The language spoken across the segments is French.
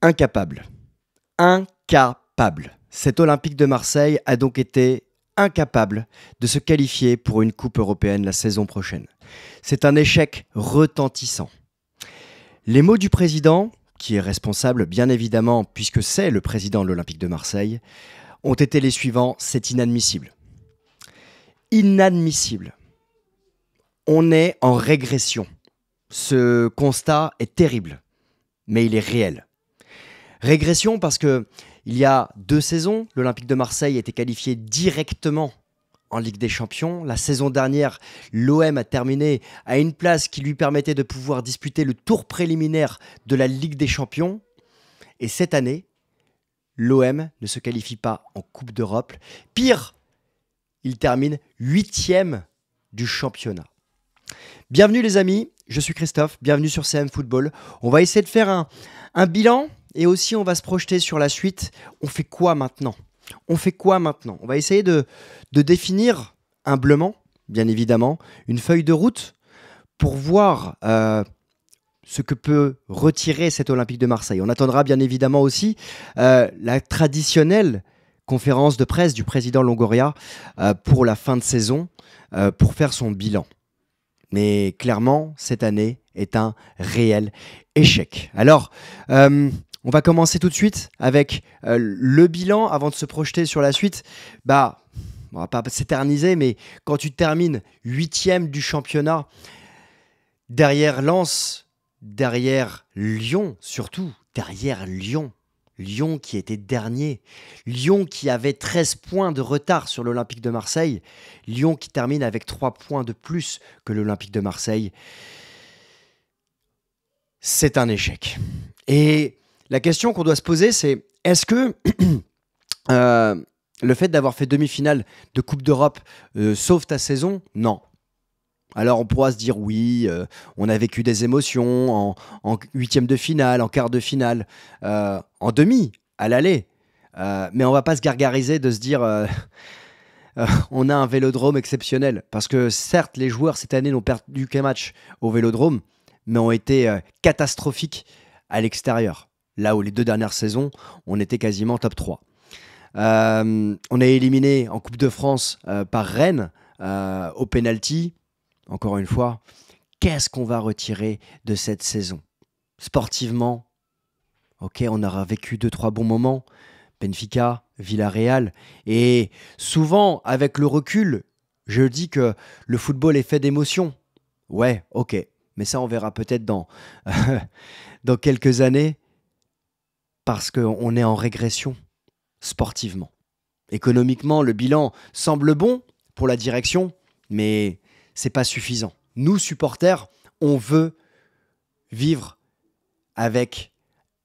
Incapable. Incapable. Cet Olympique de Marseille a donc été incapable de se qualifier pour une Coupe européenne la saison prochaine. C'est un échec retentissant. Les mots du président, qui est responsable bien évidemment puisque c'est le président de l'Olympique de Marseille, ont été les suivants: c'est inadmissible. Inadmissible. On est en régression. Ce constat est terrible, mais il est réel. Régression parce que il y a 2 saisons, l'Olympique de Marseille était qualifié directement en Ligue des Champions. La saison dernière, l'OM a terminé à une place qui lui permettait de pouvoir disputer le tour préliminaire de la Ligue des Champions. Et cette année, l'OM ne se qualifie pas en Coupe d'Europe. Pire, il termine 8e du championnat. Bienvenue les amis, je suis Christophe, bienvenue sur CM Football. On va essayer de faire un bilan et aussi on va se projeter sur la suite. On fait quoi maintenant ? On va essayer de définir humblement, bien évidemment, une feuille de route pour voir ce que peut retirer cet Olympique de Marseille. On attendra bien évidemment aussi la traditionnelle conférence de presse du président Longoria pour la fin de saison, pour faire son bilan. Mais clairement, cette année est un réel échec. Alors, on va commencer tout de suite avec le bilan avant de se projeter sur la suite. On va pas s'éterniser, mais quand tu termines 8e du championnat, derrière Lens, derrière Lyon, surtout derrière Lyon qui était dernier, Lyon qui avait 13 points de retard sur l'Olympique de Marseille, Lyon qui termine avec 3 points de plus que l'Olympique de Marseille, c'est un échec. Et la question qu'on doit se poser, c'est est-ce que le fait d'avoir fait demi-finale de Coupe d'Europe sauve ta saison ? Non. Alors on pourra se dire oui, on a vécu des émotions en 8e de finale, en quart de finale, en demi, à l'aller. Mais on va pas se gargariser de se dire on a un vélodrome exceptionnel. Parce que certes, les joueurs cette année n'ont perdu qu'un match au vélodrome, mais ont été catastrophiques à l'extérieur. Là où les 2 dernières saisons, on était quasiment top 3. On est éliminé en Coupe de France par Rennes au pénalty. Encore une fois, qu'est-ce qu'on va retirer de cette saison ? Sportivement, ok, on aura vécu 2-3 bons moments. Benfica, Villarreal. Et souvent, avec le recul, je dis que le football est fait d'émotions. Ouais, ok. Mais ça, on verra peut-être dans quelques années. Parce qu'on est en régression sportivement. Économiquement, le bilan semble bon pour la direction, mais c'est pas suffisant. Nous, supporters, on veut vivre avec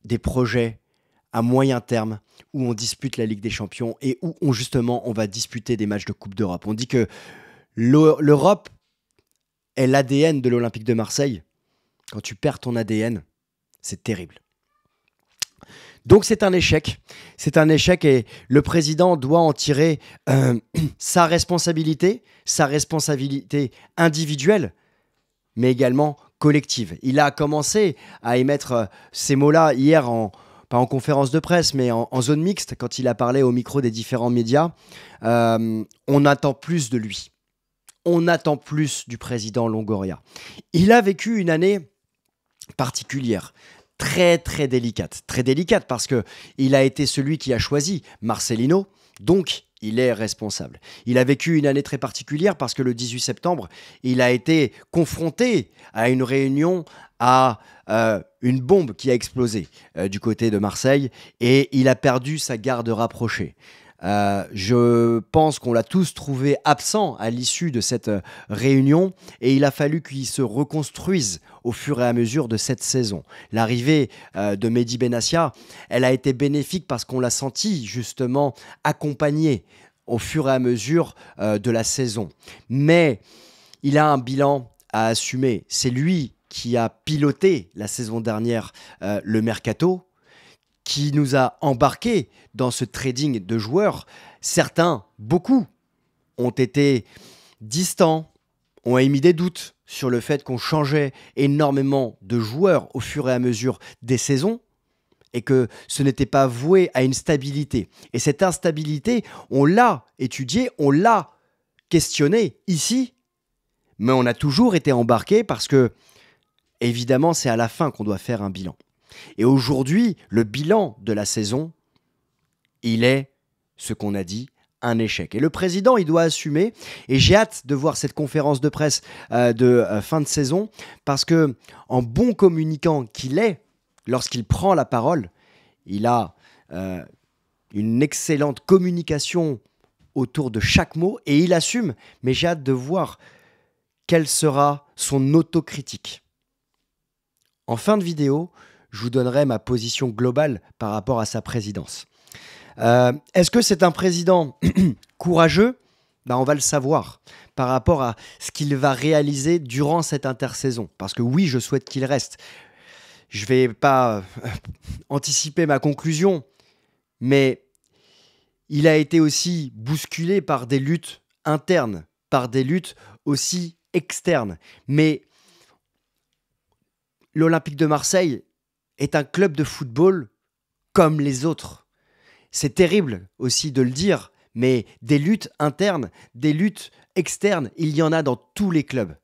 des projets à moyen terme où on dispute la Ligue des Champions et où on va disputer des matchs de Coupe d'Europe. On dit que l'Europe est l'ADN de l'Olympique de Marseille. Quand tu perds ton ADN, c'est terrible. Donc c'est un échec et le président doit en tirer sa responsabilité individuelle, mais également collective. Il a commencé à émettre ces mots-là hier, pas en conférence de presse, mais en zone mixte, quand il a parlé au micro des différents médias. On attend plus de lui. On attend plus du président Longoria. Il a vécu une année particulière. Très très délicate parce que il a été celui qui a choisi Marcelino, donc il est responsable. Il a vécu une année très particulière parce que le 18 septembre, il a été confronté à une réunion à une bombe qui a explosé du côté de Marseille et il a perdu sa garde rapprochée. Je pense qu'on l'a tous trouvé absent à l'issue de cette réunion et il a fallu qu'il se reconstruise au fur et à mesure de cette saison. L'arrivée de Mehdi Benassia, elle a été bénéfique parce qu'on l'a senti justement accompagné au fur et à mesure de la saison. Mais il a un bilan à assumer. C'est lui qui a piloté la saison dernière le mercato, qui nous a embarqués dans ce trading de joueurs. Certains, beaucoup, ont été distants, ont émis des doutes sur le fait qu'on changeait énormément de joueurs au fur et à mesure des saisons. et que ce n'était pas voué à une stabilité. Et cette instabilité, on l'a étudiée, on l'a questionnée ici, mais on a toujours été embarqué parce que, évidemment, c'est à la fin qu'on doit faire un bilan. Et aujourd'hui, le bilan de la saison, il est ce qu'on a dit, un échec. Et le président, il doit assumer. Et j'ai hâte de voir cette conférence de presse de fin de saison, parce que, en bon communicant qu'il est, lorsqu'il prend la parole, il a une excellente communication autour de chaque mot et il assume. Mais j'ai hâte de voir quelle sera son autocritique. En fin de vidéo, je vous donnerai ma position globale par rapport à sa présidence. Est-ce que c'est un président courageux ? On va le savoir par rapport à ce qu'il va réaliser durant cette intersaison. Parce que oui, je souhaite qu'il reste. Je ne vais pas anticiper ma conclusion, mais il a été aussi bousculé par des luttes internes, par des luttes aussi externes. Mais l'Olympique de Marseille est un club de football comme les autres. C'est terrible aussi de le dire, mais des luttes internes, des luttes externes, il y en a dans tous les clubs.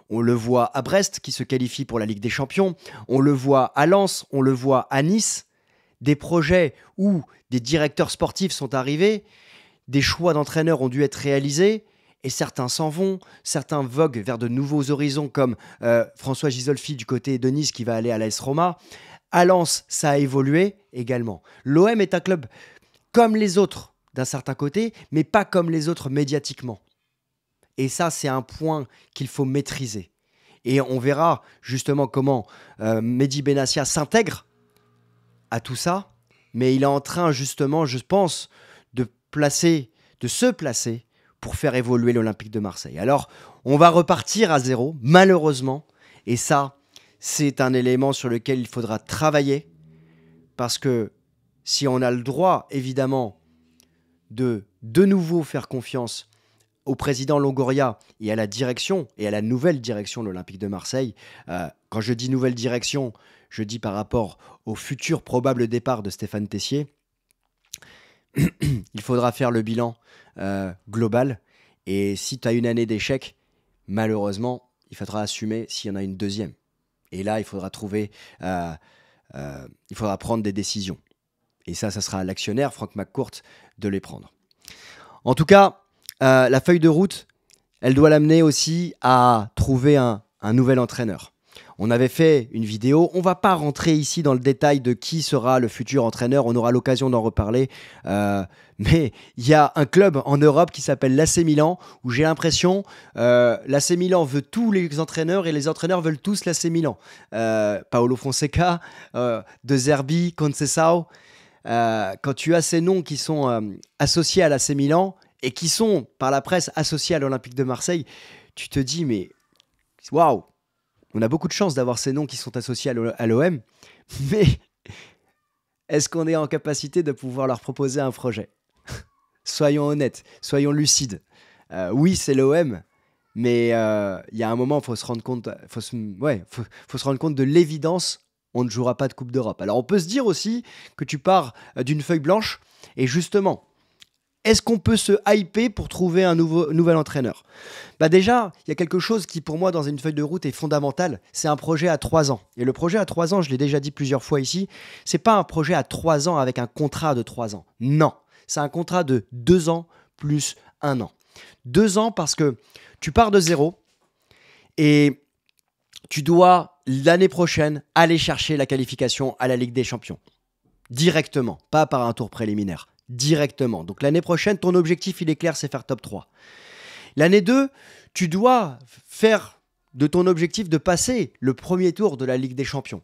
On le voit à Brest qui se qualifie pour la Ligue des Champions, on le voit à Lens, on le voit à Nice. Des projets où des directeurs sportifs sont arrivés, des choix d'entraîneurs ont dû être réalisés, et certains s'en vont, certains voguent vers de nouveaux horizons comme François Gisolfi du côté de Nice qui va aller à l'AS Roma. À Lens, ça a évolué également. L'OM est un club comme les autres d'un certain côté, mais pas comme les autres médiatiquement. Et ça, c'est un point qu'il faut maîtriser. Et on verra justement comment Mehdi Benassia s'intègre à tout ça, mais il est en train justement, je pense, de se placer pour faire évoluer l'Olympique de Marseille. Alors, on va repartir à zéro, malheureusement, et ça, c'est un élément sur lequel il faudra travailler, parce que si on a le droit, évidemment, de nouveau faire confiance au président Longoria et à la direction, et à la nouvelle direction de l'Olympique de Marseille, quand je dis nouvelle direction, je dis par rapport au futur probable départ de Stéphane Tessier, il faudra faire le bilan global. Et si tu as une année d'échec, malheureusement, il faudra assumer s'il y en a une deuxième. Et là, il faudra il faudra prendre des décisions. Et ça sera à l'actionnaire, Franck McCourt, de les prendre. En tout cas, la feuille de route, elle doit l'amener aussi à trouver un nouvel entraîneur. On avait fait une vidéo, on ne va pas rentrer ici dans le détail de qui sera le futur entraîneur, on aura l'occasion d'en reparler, mais il y a un club en Europe qui s'appelle l'AC Milan, où j'ai l'impression l'AC Milan veut tous les entraîneurs et les entraîneurs veulent tous l'AC Milan. Paolo Fonseca, De Zerbi, Conceição, quand tu as ces noms qui sont associés à l'AC Milan et qui sont par la presse associés à l'Olympique de Marseille, tu te dis mais waouh! On a beaucoup de chance d'avoir ces noms qui sont associés à l'OM, mais est-ce qu'on est en capacité de pouvoir leur proposer un projet ? Soyons honnêtes, soyons lucides. Oui, c'est l'OM, mais il y a un moment, il faut se rendre compte, faut se rendre compte de l'évidence, on ne jouera pas de Coupe d'Europe. Alors on peut se dire aussi que tu pars d'une feuille blanche, et justement, est-ce qu'on peut se hyper pour trouver un nouvel entraîneur ? Déjà, il y a quelque chose qui, pour moi, dans une feuille de route, est fondamental. C'est un projet à 3 ans. Et le projet à 3 ans, je l'ai déjà dit plusieurs fois ici, c'est pas un projet à 3 ans avec un contrat de 3 ans. Non, c'est un contrat de 2 ans plus 1 an. 2 ans parce que tu pars de zéro et tu dois, l'année prochaine, aller chercher la qualification à la Ligue des Champions. Directement, pas par un tour préliminaire. Directement. Donc l'année prochaine, ton objectif, il est clair, c'est faire top 3. L'année 2, tu dois faire de ton objectif de passer le premier tour de la Ligue des Champions.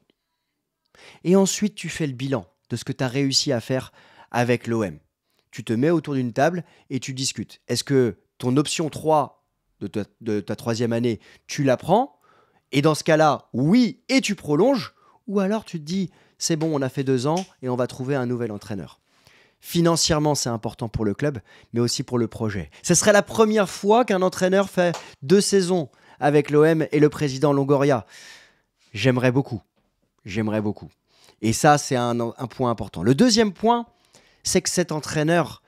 Et ensuite, tu fais le bilan de ce que tu as réussi à faire avec l'OM. Tu te mets autour d'une table et tu discutes. Est-ce que ton option 3 de ta troisième année, tu la prends ? Et dans ce cas-là, oui, et tu prolonges. Ou alors tu te dis, c'est bon, on a fait 2 ans et on va trouver un nouvel entraîneur. Financièrement, c'est important pour le club, mais aussi pour le projet. Ce serait la première fois qu'un entraîneur fait 2 saisons avec l'OM et le président Longoria. J'aimerais beaucoup. Et ça, c'est un point important. Le deuxième point, c'est que cet entraîneur,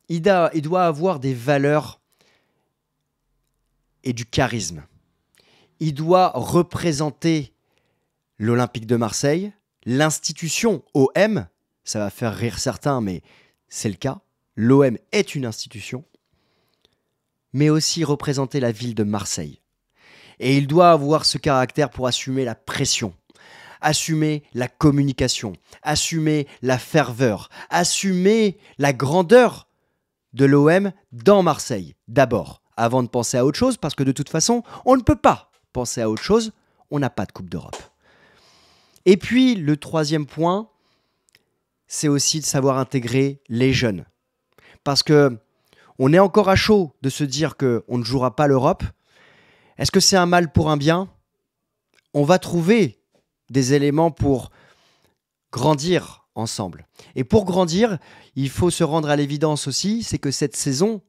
il doit avoir des valeurs et du charisme. Il doit représenter l'Olympique de Marseille, l'institution OM. Ça va faire rire certains, mais c'est le cas. L'OM est une institution, mais aussi représenter la ville de Marseille. Et il doit avoir ce caractère pour assumer la pression, assumer la communication, assumer la ferveur, assumer la grandeur de l'OM dans Marseille, d'abord, avant de penser à autre chose, parce que de toute façon, on ne peut pas penser à autre chose, on n'a pas de Coupe d'Europe. Et puis, le troisième point, c'est aussi de savoir intégrer les jeunes. Parce que on est encore à chaud de se dire qu'on ne jouera pas l'Europe. Est-ce que c'est un mal pour un bien? On va trouver des éléments pour grandir ensemble. Et pour grandir, il faut se rendre à l'évidence aussi, c'est que cette saison,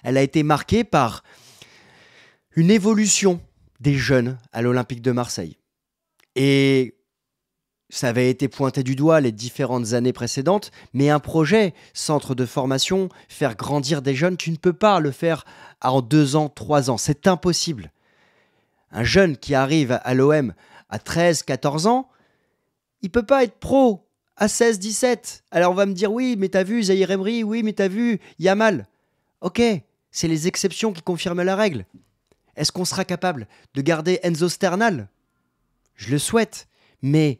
elle a été marquée par une évolution des jeunes à l'Olympique de Marseille. Et ça avait été pointé du doigt les différentes années précédentes, mais un projet, centre de formation, faire grandir des jeunes, tu ne peux pas le faire en 2 ans, 3 ans. C'est impossible. Un jeune qui arrive à l'OM à 13, 14 ans, il ne peut pas être pro à 16, 17. Alors on va me dire, oui, mais t'as vu Zahir Emery, oui, mais t'as vu Yamal. Ok, c'est les exceptions qui confirment la règle. Est-ce qu'on sera capable de garder Enzo Sternal? Je le souhaite, mais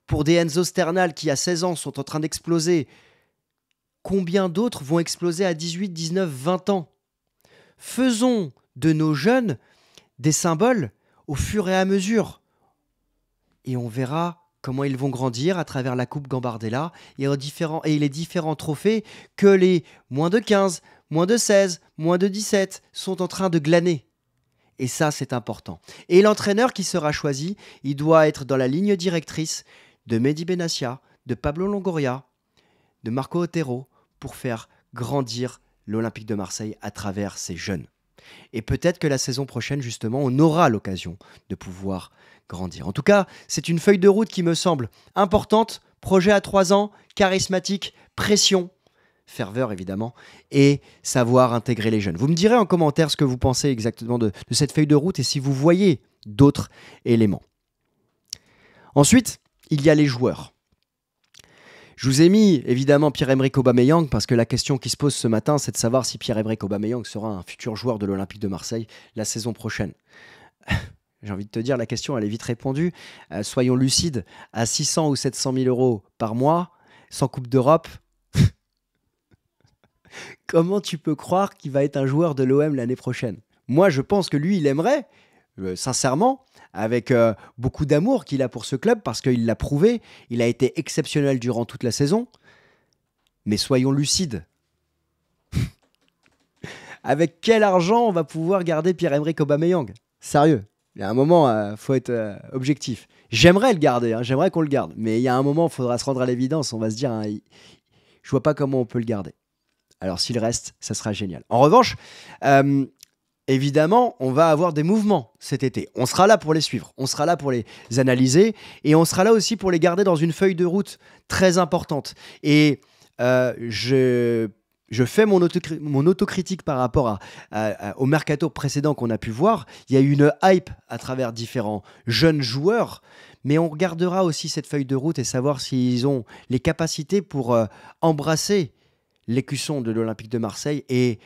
pour des Enzo Sternal qui, à 16 ans, sont en train d'exploser, combien d'autres vont exploser à 18, 19, 20 ans? Faisons de nos jeunes des symboles au fur et à mesure. Et on verra comment ils vont grandir à travers la Coupe Gambardella et les différents trophées que les moins de 15, moins de 16, moins de 17 sont en train de glaner. Et ça, c'est important. Et l'entraîneur qui sera choisi, il doit être dans la ligne directrice de Mehdi Benassia, de Pablo Longoria, de Marco Otero, pour faire grandir l'Olympique de Marseille à travers ces jeunes. Et peut-être que la saison prochaine, justement, on aura l'occasion de pouvoir grandir. En tout cas, c'est une feuille de route qui me semble importante. Projet à 3 ans, charismatique, pression, ferveur évidemment, et savoir intégrer les jeunes. Vous me direz en commentaire ce que vous pensez exactement de cette feuille de route et si vous voyez d'autres éléments. Ensuite, il y a les joueurs. Je vous ai mis évidemment Pierre-Emerick Aubameyang parce que la question qui se pose ce matin, c'est de savoir si Pierre-Emerick Aubameyang sera un futur joueur de l'Olympique de Marseille la saison prochaine. J'ai envie de te dire, la question, elle est vite répondue. Soyons lucides, à 600 ou 700 000 euros par mois, sans Coupe d'Europe, comment tu peux croire qu'il va être un joueur de l'OM l'année prochaine? Moi, je pense que lui, il aimerait, sincèrement, avec beaucoup d'amour qu'il a pour ce club, parce qu'il l'a prouvé, il a été exceptionnel durant toute la saison. Mais soyons lucides. Avec quel argent on va pouvoir garder Pierre-Emerick Aubameyang? Sérieux, il y a un moment, il faut être objectif. J'aimerais le garder, j'aimerais qu'on le garde, mais il y a un moment, il faudra se rendre à l'évidence, on va se dire, je vois pas comment on peut le garder. Alors s'il reste, ça sera génial. En revanche, évidemment, on va avoir des mouvements cet été. On sera là pour les suivre, on sera là pour les analyser et on sera là aussi pour les garder dans une feuille de route très importante. Et je fais mon autocritique par rapport au mercato précédent qu'on a pu voir. Il y a eu une hype à travers différents jeunes joueurs, mais on regardera aussi cette feuille de route et savoir s'ils ont les capacités pour embrasser l'écusson de l'Olympique de Marseille et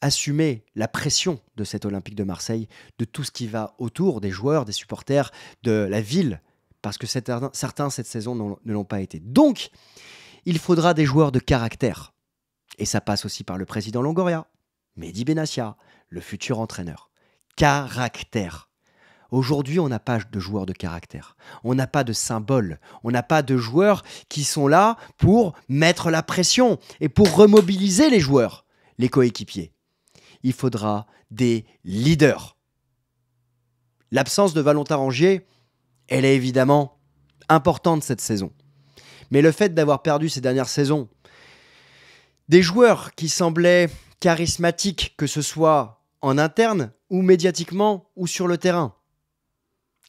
assumer la pression de cet Olympique de Marseille, de tout ce qui va autour des joueurs, des supporters, de la ville, parce que certains cette saison ne l'ont pas été. Donc, il faudra des joueurs de caractère. Et ça passe aussi par le président Longoria, Mehdi Benassia, le futur entraîneur. Caractère. Aujourd'hui, on n'a pas de joueurs de caractère. On n'a pas de symbole. On n'a pas de joueurs qui sont là pour mettre la pression et pour remobiliser les joueurs, les coéquipiers. Il faudra des leaders. L'absence de Valentin Rongier, elle est évidemment importante cette saison. Mais le fait d'avoir perdu ces dernières saisons des joueurs qui semblaient charismatiques, que ce soit en interne ou médiatiquement ou sur le terrain,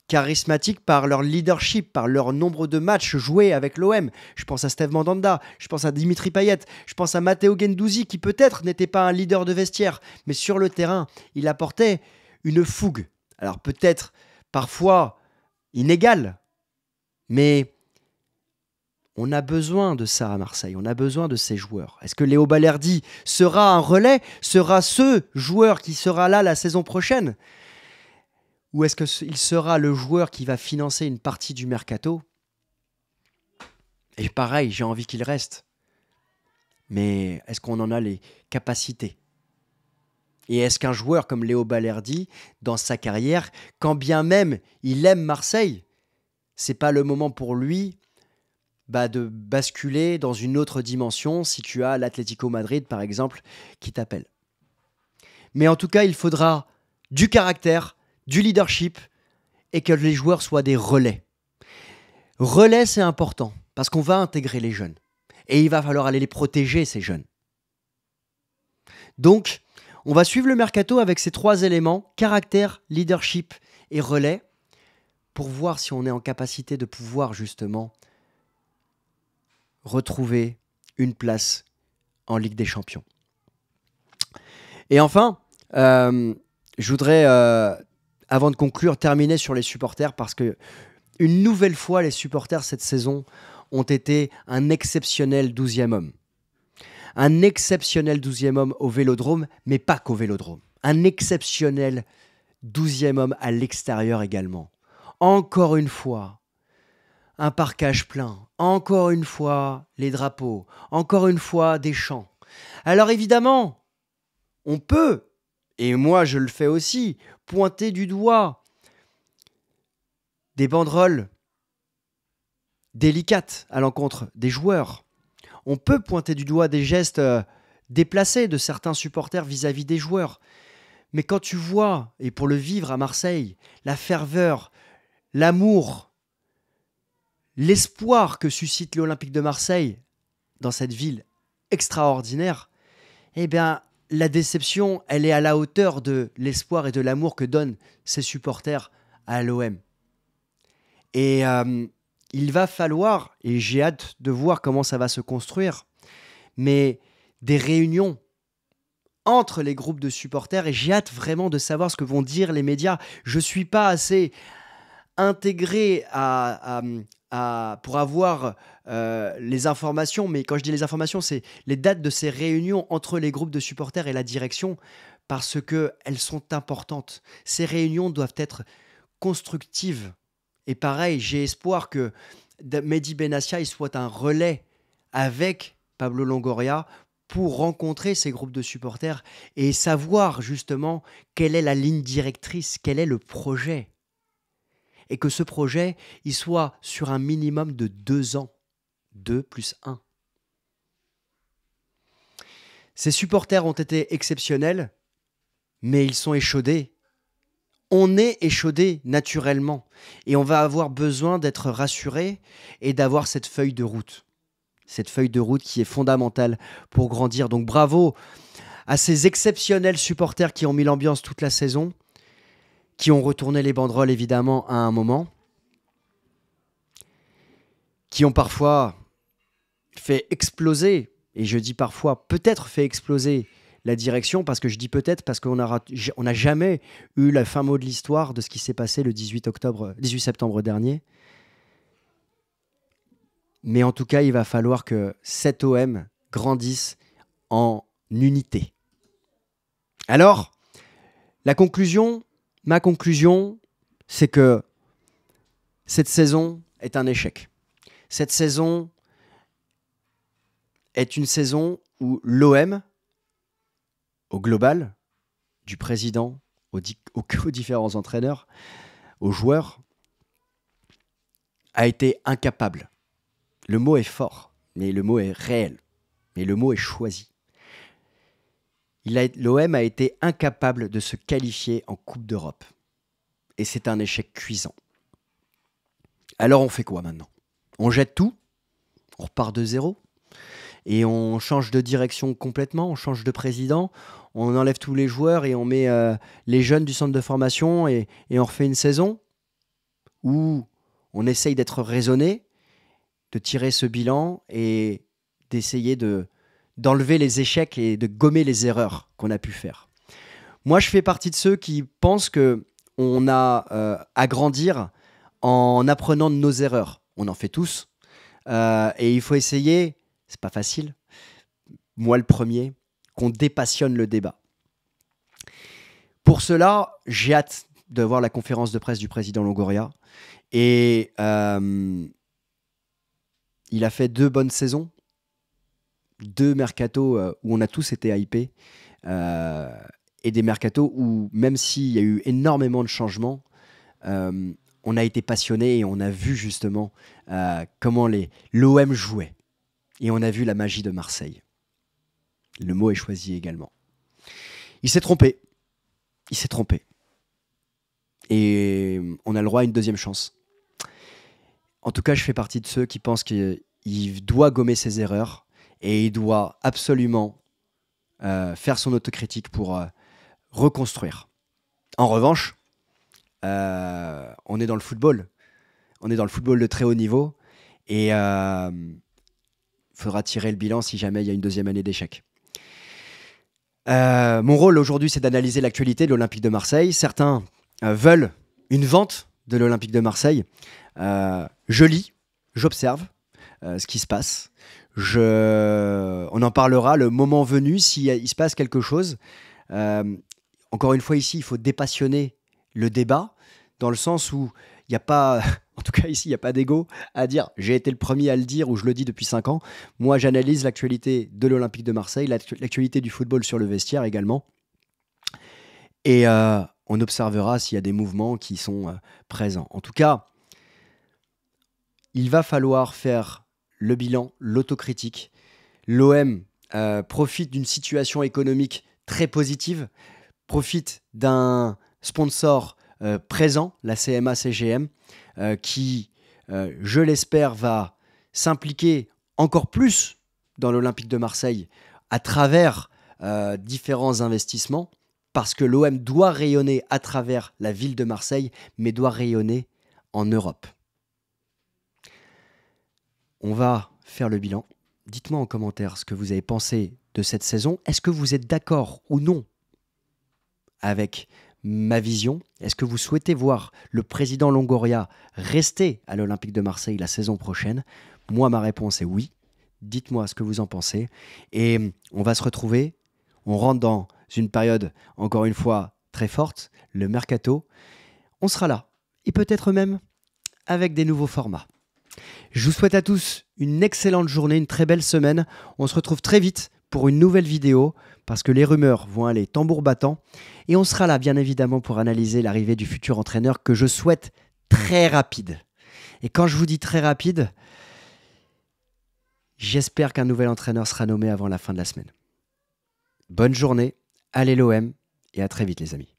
charismatiques par leur leadership, par leur nombre de matchs joués avec l'OM. Je pense à Steve Mandanda, je pense à Dimitri Payet, je pense à Matteo Guendouzi qui peut-être n'était pas un leader de vestiaire, mais sur le terrain, il apportait une fougue. Alors peut-être parfois inégale, mais on a besoin de ça à Marseille, on a besoin de ces joueurs. Est-ce que Léo Balerdi sera un relais, sera ce joueur qui sera là la saison prochaine? Ou est-ce qu'il sera le joueur qui va financer une partie du mercato? Et pareil, j'ai envie qu'il reste. Mais est-ce qu'on en a les capacités? Et est-ce qu'un joueur comme Léo Balerdi, dans sa carrière, quand bien même il aime Marseille, c'est pas le moment pour lui de basculer dans une autre dimension si tu as l'Atlético Madrid, par exemple, qui t'appelle. Mais en tout cas, il faudra du caractère, du leadership et que les joueurs soient des relais. Relais, c'est important parce qu'on va intégrer les jeunes et il va falloir aller les protéger, ces jeunes. Donc, on va suivre le mercato avec ces 3 éléments, caractère, leadership et relais, pour voir si on est en capacité de pouvoir justement retrouver une place en Ligue des Champions. Et enfin, je voudrais, avant de conclure, terminer sur les supporters parce que une nouvelle fois, les supporters cette saison ont été un exceptionnel 12e homme. Un exceptionnel 12e homme au Vélodrome, mais pas qu'au Vélodrome. Un exceptionnel 12e homme à l'extérieur également. Encore une fois, un parquage plein. Encore une fois, les drapeaux. Encore une fois, des chants. Alors évidemment, on peut, et moi je le fais aussi, pointer du doigt des banderoles délicates à l'encontre des joueurs. On peut pointer du doigt des gestes déplacés de certains supporters vis-à-vis des joueurs. Mais quand tu vois, et pour le vivre à Marseille, la ferveur, l'amour, l'espoir que suscite l'Olympique de Marseille dans cette ville extraordinaire, eh bien, la déception, elle est à la hauteur de l'espoir et de l'amour que donnent ces supporters à l'OM. Et il va falloir, et j'ai hâte de voir comment ça va se construire, mais des réunions entre les groupes de supporters, et j'ai hâte vraiment de savoir ce que vont dire les médias. Je ne suis pas assez intégré pour avoir les informations, mais quand je dis les informations, c'est les dates de ces réunions entre les groupes de supporters et la direction, parce qu'elles sont importantes. Ces réunions doivent être constructives. Et pareil, j'ai espoir que Mehdi Benassia soit un relais avec Pablo Longoria pour rencontrer ces groupes de supporters et savoir justement quelle est la ligne directrice, quel est le projet. Et que ce projet, il soit sur un minimum de 2 ans. 2 plus 1. Ces supporters ont été exceptionnels, mais ils sont échaudés. On est échaudé naturellement. Et on va avoir besoin d'être rassuré et d'avoir cette feuille de route. Cette feuille de route qui est fondamentale pour grandir. Donc bravo à ces exceptionnels supporters qui ont mis l'ambiance toute la saison, qui ont retourné les banderoles évidemment à un moment, qui ont parfois fait exploser, et je dis parfois peut-être fait exploser la direction, parce que je dis peut-être parce qu'on n'a jamais eu le fin mot de l'histoire de ce qui s'est passé le 18 septembre dernier. Mais en tout cas, il va falloir que cet OM grandisse en unité. Alors, ma conclusion, c'est que cette saison est un échec. Cette saison est une saison où l'OM, au global, du président aux différents entraîneurs, aux joueurs, a été incapable. Le mot est fort, mais le mot est réel, mais le mot est choisi. L'OM a été incapable de se qualifier en Coupe d'Europe. Et c'est un échec cuisant. Alors on fait quoi maintenant? On jette tout? On repart de zéro? Et on change de direction complètement? On change de président? On enlève tous les joueurs et on met les jeunes du centre de formation et on refait une saison? où on essaye d'être raisonné, de tirer ce bilan et d'essayer d'enlever les échecs et de gommer les erreurs qu'on a pu faire. Moi, je fais partie de ceux qui pensent qu'on a à grandir en apprenant de nos erreurs. On en fait tous. Et il faut essayer, c'est pas facile, moi le premier, qu'on dépassionne le débat. Pour cela, j'ai hâte de voir la conférence de presse du président Longoria. Et il a fait 2 bonnes saisons, 2 mercatos où on a tous été hypés, et des mercatos où, même s'il y a eu énormément de changements, on a été passionnés et on a vu justement comment l'OM jouait. Et on a vu la magie de Marseille. Le mot est choisi également. Il s'est trompé. Il s'est trompé. Et on a le droit à une deuxième chance. En tout cas, je fais partie de ceux qui pensent qu'il doit gommer ses erreurs et il doit absolument faire son autocritique pour reconstruire. En revanche, on est dans le football. On est dans le football de très haut niveau et il faudra tirer le bilan si jamais il y a une deuxième année d'échec. Mon rôle aujourd'hui, c'est d'analyser l'actualité de l'Olympique de Marseille. Certains veulent une vente de l'Olympique de Marseille. Je lis, j'observe ce qui se passe. On en parlera le moment venu s'il se passe quelque chose. Encore une fois, ici, il faut dépassionner le débat dans le sens où il n'y a pas, en tout cas ici, il n'y a pas d'ego à dire j'ai été le premier à le dire ou je le dis depuis 5 ans. Moi, j'analyse l'actualité de l'Olympique de Marseille, l'actualité du football sur le vestiaire également. Et on observera s'il y a des mouvements qui sont présents. En tout cas, il va falloir faire le bilan, l'autocritique. L'OM profite d'une situation économique très positive, profite d'un sponsor présent, la CMA-CGM, qui, je l'espère, va s'impliquer encore plus dans l'Olympique de Marseille à travers différents investissements, parce que l'OM doit rayonner à travers la ville de Marseille, mais doit rayonner en Europe. On va faire le bilan. Dites-moi en commentaire ce que vous avez pensé de cette saison. Est-ce que vous êtes d'accord ou non avec ma vision? Est-ce que vous souhaitez voir le président Longoria rester à l'Olympique de Marseille la saison prochaine? Moi, ma réponse est oui. Dites-moi ce que vous en pensez. Et on va se retrouver. On rentre dans une période, encore une fois, très forte, le mercato. On sera là. Et peut-être même avec des nouveaux formats. Je vous souhaite à tous une excellente journée, une très belle semaine. On se retrouve très vite pour une nouvelle vidéo parce que les rumeurs vont aller tambour battant. Et on sera là, bien évidemment, pour analyser l'arrivée du futur entraîneur que je souhaite très rapide. Et quand je vous dis très rapide, j'espère qu'un nouvel entraîneur sera nommé avant la fin de la semaine. Bonne journée, allez l'OM et à très vite les amis.